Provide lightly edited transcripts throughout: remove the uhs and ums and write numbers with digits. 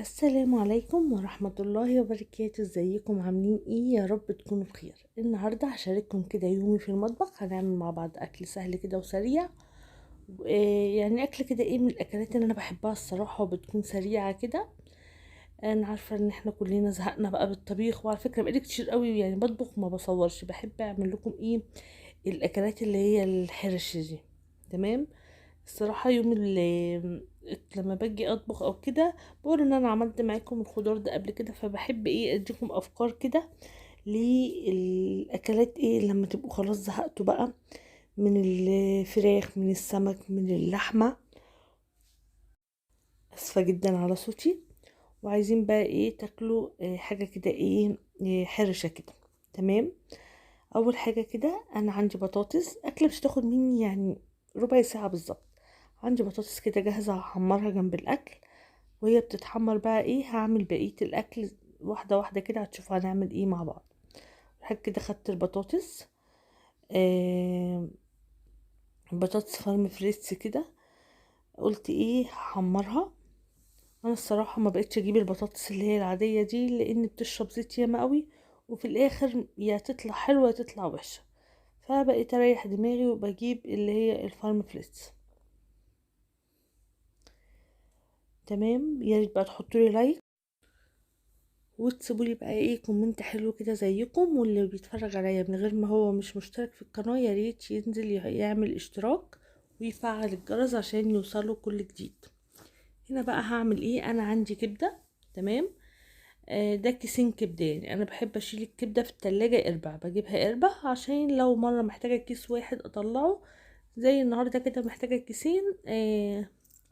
السلام عليكم ورحمة الله وبركاته. ازيكم عاملين ايه؟ يا رب تكونوا بخير. النهاردة هشارككم كده يومي في المطبخ. هنعمل مع بعض اكل سهل كده وسريع. يعني اكل كده ايه من الاكلات اللي انا بحبها الصراحة، وبتكون سريعة كده. انا عارفة ان احنا كلنا زهقنا بقى بالطبيخ، وعلى فكرة بقالي كتير قوي يعني بطبخ ما بصورش. بحب اعمل لكم ايه الاكلات اللي هي الحرش دي. تمام. الصراحة يوم اللي لما باجي اطبخ او كده بقول ان انا عملت معاكم الخضار ده قبل كده، فبحب ايه اديكم افكار كده للاكلات ايه لما تبقوا خلاص زهقتوا بقى من الفراخ، من السمك، من اللحمة. اسفة جدا على صوتي. وعايزين بقى ايه تاكلوا حاجة كده ايه حرشة كده. تمام. اول حاجة كده انا عندي بطاطس، اكلة مش تاخد مني يعني ربع ساعة بالظبط. عندي بطاطس كده جاهزة هحمرها جنب الاكل، وهي بتتحمر بقى ايه هعمل بقية الاكل واحدة واحدة كده، هتشوفوا هنعمل ايه مع بعض. حاجة كده خدت البطاطس، آه بطاطس فارم فريتس كده. قلت ايه هحمرها. انا الصراحة ما بقتش اجيب البطاطس اللي هي العادية دي لان بتشرب زيت ياما قوي، وفي الاخر يا تطلع حلوة يا تطلع وحشة. فبقيت اريح دماغي وبجيب اللي هي الفارم فريتس. تمام. يا ريت بقى تحطوا لي لايك وتسيبوا لي بقى ايه كومنت حلو كده زيكم، واللي بيتفرج عليا من غير ما هو مش مشترك في القناة يا ريت ينزل يعمل اشتراك ويفعل الجرس عشان يوصله كل جديد. هنا بقى هعمل ايه. انا عندي كبدة. تمام. ده كيسين كبدة، يعني انا بحب اشيل الكبدة في التلاجة اربع، بجيبها اربع عشان لو مرة محتاجة كيس واحد اطلعه، زي النهاردة كده محتاجة كيسين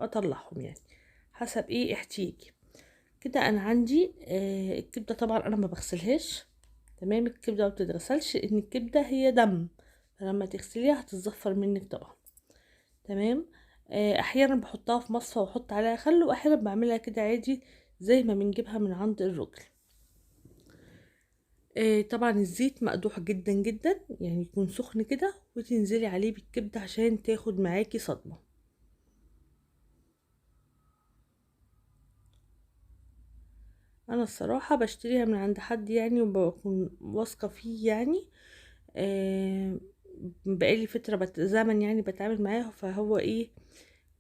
اطلعهم يعني حسب ايه احتياجي. كده انا عندي الكبده طبعا انا ما بغسلهاش. تمام. الكبده ما بتتغسلش لان الكبده هي دم، فلما تغسليها هتتزفر منك طبعا. تمام. احيانا بحطها في مصفى واحط عليها خل، واحيانا بعملها كده عادي زي ما بنجيبها من عند الراجل. طبعا الزيت مقدوح جدا جدا، يعني يكون سخن كده وتنزلي عليه بالكبده عشان تاخد معاكي صدمه. انا الصراحه بشتريها من عند حد يعني وبكون واثقه فيه يعني. آه بقالي فتره زمن يعني بتعامل معاه، فهو ايه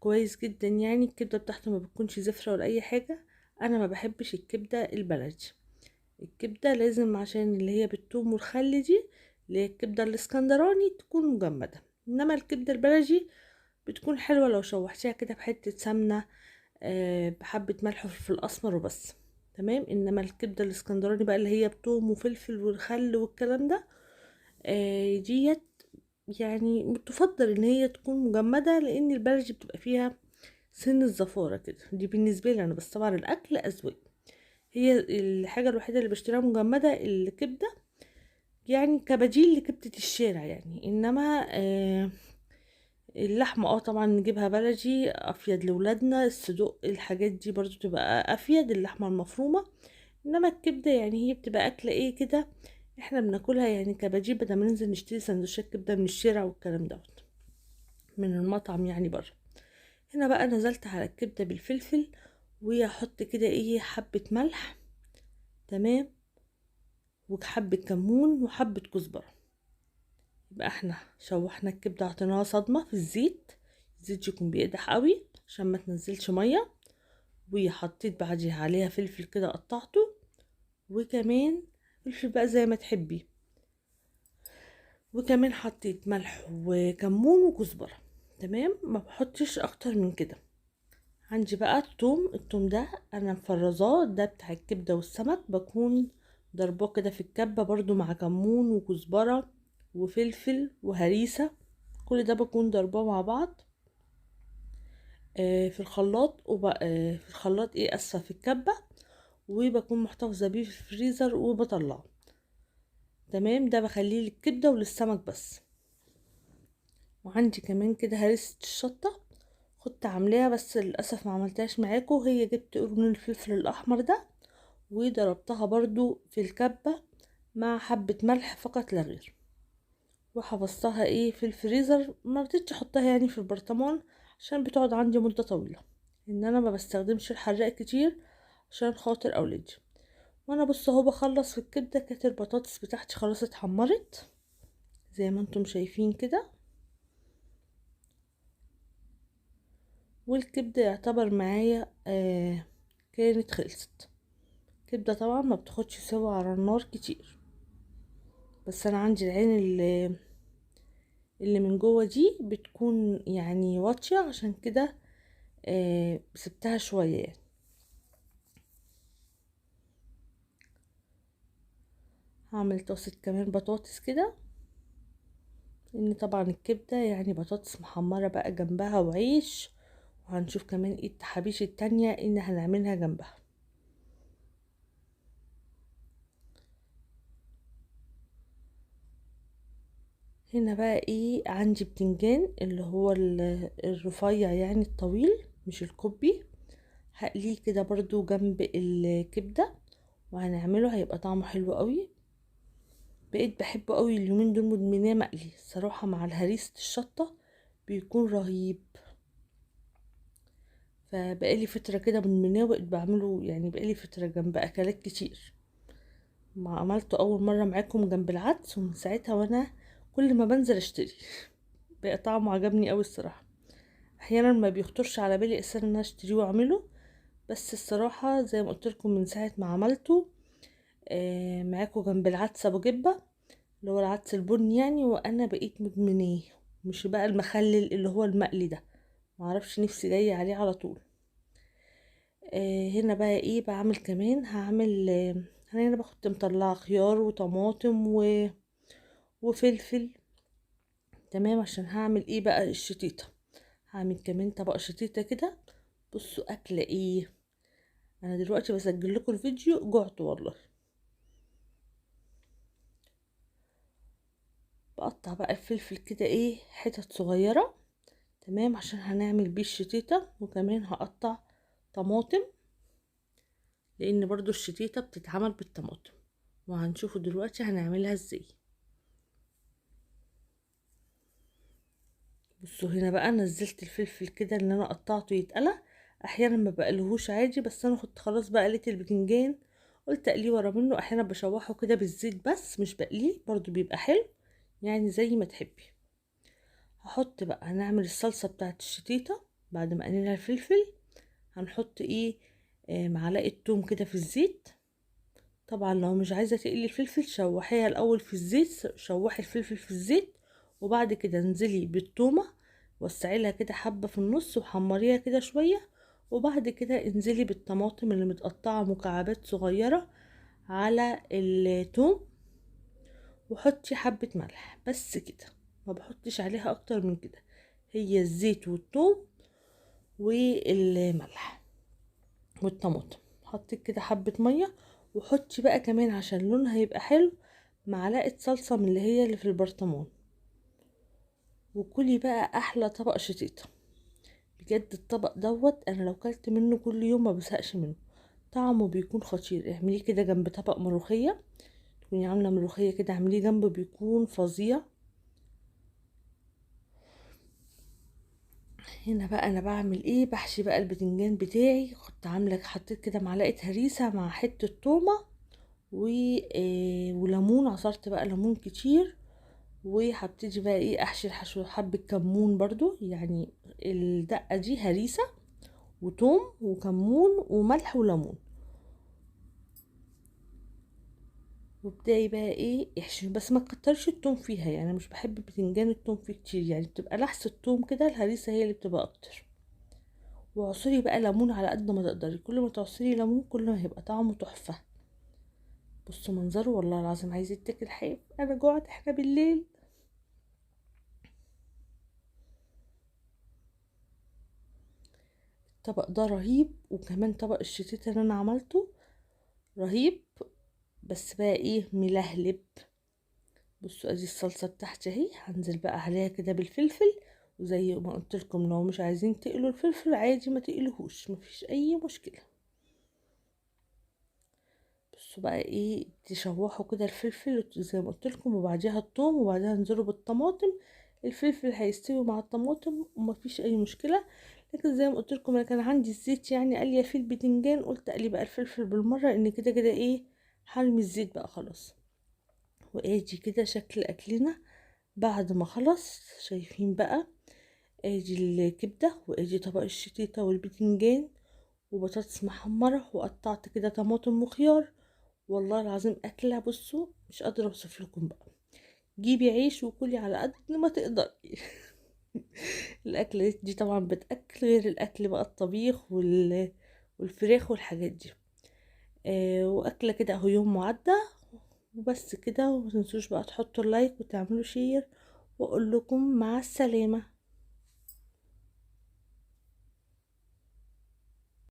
كويس جدا يعني. الكبده بتاعته ما بتكونش زفره ولا اي حاجه. انا ما بحبش الكبده البلدي. الكبده لازم عشان اللي هي بالثوم والخل دي، اللي هي الكبده الاسكندراني، تكون مجمده. انما الكبده البلدي بتكون حلوه لو شوحتيها كده بحته سمنه، بحبة ملح وفلفل اسمر وبس. تمام. انما الكبدة الاسكندراني بقى اللي هي بتوم وفلفل والخل والكلام ده، ديت يعني تفضل ان هي تكون مجمدة، لان البلدي بتبقى فيها سن الزفارة كده. دي بالنسبة لي انا، بس طبعا الاكل اذواق. هي الحاجة الوحيدة اللي بشتريها مجمدة الكبدة، يعني كبديل لكبدة الشارع يعني. انما اللحمة طبعا نجيبها بلدي افيد لولادنا. الصدوق الحاجات دي برضو تبقى افيد، اللحمة المفرومة. انما الكبدة يعني هي بتبقى اكلة ايه كده احنا بناكلها يعني كبديل، بدل ما ننزل نشتري سندوتشات كبدة من الشارع والكلام دوت من المطعم يعني بره. هنا بقى نزلت على الكبدة بالفلفل، وهحط كده ايه حبة ملح. تمام. وحبة كمون وحبة كزبرة. يبقى احنا شوحنا الكبدة، عطيناها صدمة في الزيت. الزيت يكون بيقدح قوي عشان ما تنزلش مية. وحطيت بعديها عليها فلفل كده قطعته، وكمان فلفل بقى زي ما تحبي. وكمان حطيت ملح وكمون وكزبرة. تمام. ما بحطش اكتر من كده. عندي بقى التوم ده انا مفرزاه، ده بتاع الكبدة والسمك، بكون ضرباه كده في الكبة برضو مع كمون وكزبرة وفلفل وهريسة. كل ده بكون ضرباه مع بعض في الخلاط، في الخلاط اسفة في الكبة، وبكون محتفظة بيه في الفريزر وبطلعه. تمام. ده بخليه للكبدة وللسمك بس. وعندي كمان كده هرسة الشطة، كنت عاملاها بس للأسف ما عملتهاش معاكم. هي جبت قرن الفلفل الأحمر ده وضربتها برضو في الكبة مع حبة ملح فقط لا غير، وحفظتها في الفريزر. ما رضيتش احطها يعني في البرطمان عشان بتقعد عندي مدة طويلة، ان انا ما بستخدمش الحراق كتير عشان خاطر اولادي. وانا بص اهو بخلص في الكبده، كانت البطاطس بتاعتي خلاص اتحمرت زي ما انتم شايفين كده، والكبده يعتبر معايا كانت خلصت. الكبده طبعا ما بتاخدش سوا على النار كتير، بس انا عندي العين اللي من جوه دي بتكون يعني واطيه، عشان كده سبتها شويه يعني. هعمل طاسه كمان بطاطس كده، ان طبعا الكبده يعني بطاطس محمره بقى جنبها وعيش، وهنشوف كمان ايه التحابيش التانية ان هنعملها جنبها. هنا بقى ايه، عندي بتنجان اللي هو الرفيع يعني الطويل مش الكوبي، هقليه كده برضو جنب الكبدة وهنعمله، هيبقى طعمه حلو قوي. بقيت بحبه قوي اليومين دول، مدمناه مقلي الصراحة، مع الهريسة الشطة بيكون رهيب. فبقالي فترة كده مدمناه، وبقيت بعمله يعني بقالي فترة جنب اكلات كتير. ما عملته اول مرة معاكم جنب العدس، ومن ساعتها وانا كل ما بنزل اشتري. بقى طعمه عجبني قوي الصراحة. احيانا ما بيخطرش على بالي اساسا ان انا اشتريه واعمله، بس الصراحه زي ما قلت لكم من ساعه ما عملته معاكم جنب العدس ابو جبه اللي هو العدس البني يعني، وانا بقيت مدمناه. مش بقى المخلل اللي هو المقلي ده، معرفش نفسي جايه عليه على طول. هنا بقى ايه بعمل كمان، هعمل انا هنا كنت مطلعه خيار وطماطم وفلفل. تمام، عشان هعمل ايه بقى الشتيته. هعمل كمان طبق شتيته كده. بصوا اكله ايه، انا دلوقتي بسجل لكم الفيديو جعت والله. بقطع بقى الفلفل كده ايه حتت صغيرة، تمام، عشان هنعمل بيه الشتيتة. وكمان هقطع طماطم، لان برضو الشتيتة بتتعمل بالطماطم، وهنشوفوا دلوقتي هنعملها ازاي. بصوا هنا بقى نزلت الفلفل كده اللي انا قطعته يتقلى. احيانا ما بقلهوش عادي، بس انا كنت خلاص بقى قليت البتنجان، قلت اقليه ورا منه. احيانا بشوحه كده بالزيت بس مش بقليه، برضو بيبقى حلو يعني زي ما تحبي. هحط بقى، هنعمل الصلصة بتاعت الشتيتة بعد ما قلنا الفلفل. هنحط ايه معلقة توم كده في الزيت. طبعا لو مش عايزة تقلي الفلفل شوحيها الاول في الزيت، شوحي الفلفل في الزيت، وبعد كده انزلي بالتومة، وسعي لها كده حبة في النص وحمريها كده شوية، وبعد كده انزلي بالطماطم اللي متقطعة مكعبات صغيرة على التوم، وحطي حبة ملح بس كده، ما بحطش عليها اكتر من كده. هي الزيت والثوم والملح والطماطم. حطيت كده حبة مية، وحطي بقى كمان عشان لونها يبقى حلو معلقة صلصة من اللي هي اللي في البرطمان. وكلي بقى احلى طبق شتيتا بجد. الطبق دوت انا لو كلت منه كل يوم ما بزهقش منه، طعمه بيكون خطير. اعمليه كده جنب طبق ملوخية، تكوني عاملة ملوخية كده اعمليه جنبه بيكون فظيع. هنا بقى انا بعمل ايه، بحشي بقى البتنجان بتاعي. كنت عامله حطيت كده معلقه هريسه مع حته تومه وليمون، عصرت بقى ليمون كتير. وهبتدي بقى ايه احشي الحشو، حبه كمون برضو يعني. الدقه دي هريسه وتوم وكمون وملح وليمون. وابداي بقى ايه احشي، بس ما تكترش التوم فيها يعني، أنا مش بحب بتنجان التوم فيه كتير يعني، بتبقى لحسه التوم كده. الهريسه هي اللي بتبقى اكتر. وعصري بقى ليمون على قد ما تقدري، كل ما تعصري ليمون كل ما هيبقى طعمه تحفة. بصوا منظره والله العظيم عايز يتاكل حاف. انا جوعت، احنا بالليل. الطبق ده رهيب، وكمان طبق الشتيت اللي انا عملته رهيب. بس بقى ايه ملهلب. بصوا ادي الصلصة بتاعتي اهي، هنزل بقى عليها كده بالفلفل. وزي ما قلت لكم لو مش عايزين تقلوا الفلفل عادي ما تقلوهوش، مفيش اي مشكلة. بصوا بقى ايه تشوحوا كده الفلفل زي ما قلت لكم، وبعديها الثوم، وبعدها انزلوا بالطماطم. الفلفل هيستوي مع الطماطم ومفيش اي مشكله. لكن زي ما قلت لكم انا كان عندي الزيت يعني قليه في البتنجان، قلت اقلي بقى الفلفل بالمره، ان كده كده ايه هرمي الزيت بقى خلاص. وادي كده شكل اكلنا بعد ما خلص. شايفين بقى؟ ادي الكبده، وادي طبق الشتيته والبتنجان وبطاطس محمره، وقطعت كده طماطم وخيار. والله العظيم اكله، بصوا مش قادره اوصف لكم بقى. جيبي عيش وكلي على قد ما تقدري. الاكله دي طبعا بتاكل غير الاكل بقى الطبيخ والفراخ والحاجات دي. واكله كده اهو يوم معدى. وبس كده، ومتنسوش بقى تحطوا اللايك وتعملوا شير، واقول لكم مع السلامه.